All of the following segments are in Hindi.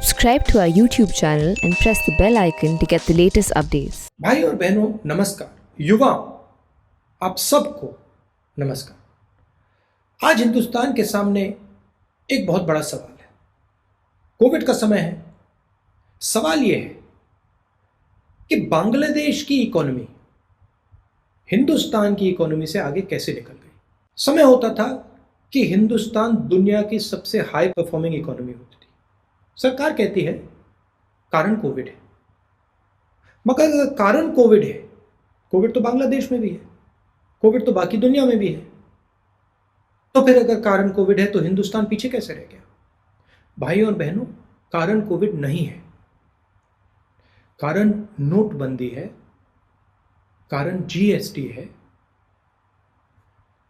Subscribe to our YouTube channel and press the bell icon to get the latest updates. भाई और बहनों नमस्कार, युवाओं आप सबको नमस्कार। आज हिंदुस्तान के सामने एक बहुत बड़ा सवाल है। कोविड का समय है। सवाल यह है कि बांग्लादेश की इकोनॉमी हिंदुस्तान की इकोनॉमी से आगे कैसे निकल गई। समय होता था कि हिंदुस्तान दुनिया की सबसे हाई परफॉर्मिंग इकोनॉमी होती थी। सरकार कहती है कारण कोविड है, मगर अगर कारण कोविड है, कोविड तो बांग्लादेश में भी है, कोविड तो बाकी दुनिया में भी है, तो फिर अगर कारण कोविड है तो हिंदुस्तान पीछे कैसे रह गया। भाई और बहनों, कारण कोविड नहीं है, कारण नोटबंदी है, कारण जीएसटी है।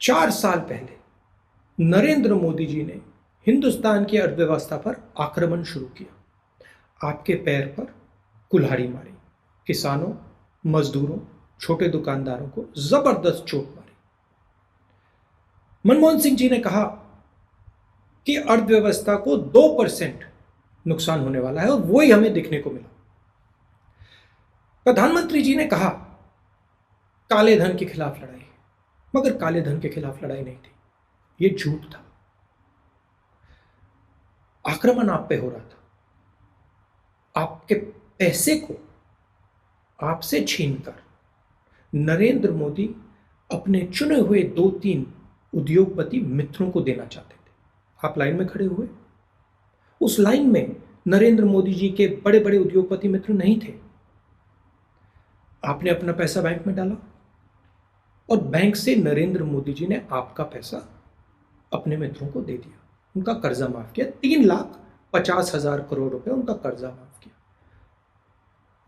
4 साल पहले नरेंद्र मोदी जी ने हिंदुस्तान की अर्थव्यवस्था पर आक्रमण शुरू किया। आपके पैर पर कुल्हाड़ी मारी, किसानों, मजदूरों, छोटे दुकानदारों को जबरदस्त चोट मारी। मनमोहन सिंह जी ने कहा कि अर्थव्यवस्था को 2% नुकसान होने वाला है और वही हमें दिखने को मिला। प्रधानमंत्री जी ने कहा काले धन के खिलाफ लड़ाई, मगर काले धन के खिलाफ लड़ाई नहीं थी, यह झूठ था। आक्रमण आप पे हो रहा था। आपके पैसे को आपसे छीनकर नरेंद्र मोदी अपने चुने हुए 2-3 उद्योगपति मित्रों को देना चाहते थे। आप लाइन में खड़े हुए, उस लाइन में नरेंद्र मोदी जी के बड़े बड़े उद्योगपति मित्र नहीं थे। आपने अपना पैसा बैंक में डाला और बैंक से नरेंद्र मोदी जी ने आपका पैसा अपने मित्रों को दे दिया, उनका कर्जा माफ किया। 3,50,000 करोड़ रुपए उनका कर्जा माफ किया।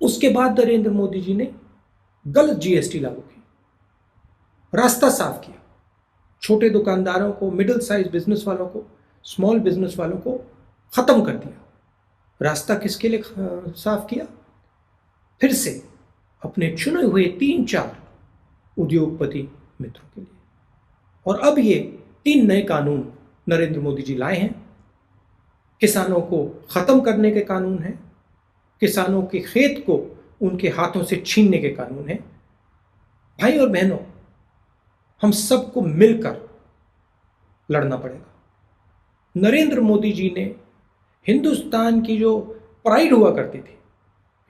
उसके बाद नरेंद्र मोदी जी ने गलत जीएसटी लागू की, रास्ता साफ किया। छोटे दुकानदारों को, मिडिल साइज बिजनेस वालों को, स्मॉल बिजनेस वालों को खत्म कर दिया। रास्ता किसके लिए साफ किया? फिर से अपने चुने हुए 3-4 उद्योगपति मित्रों के लिए। और अब ये 3 नए कानून नरेंद्र मोदी जी लाए हैं। किसानों को खत्म करने के कानून हैं, किसानों के खेत को उनके हाथों से छीनने के कानून हैं। भाई और बहनों, हम सबको मिलकर लड़ना पड़ेगा। नरेंद्र मोदी जी ने हिंदुस्तान की जो प्राइड हुआ करती थी,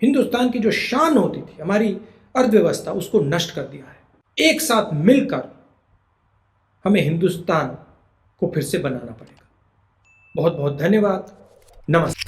हिंदुस्तान की जो शान होती थी, हमारी अर्थव्यवस्था, उसको नष्ट कर दिया है। एक साथ मिलकर हमें हिंदुस्तान को फिर से बनाना पड़ेगा। बहुत बहुत धन्यवाद। नमस्कार।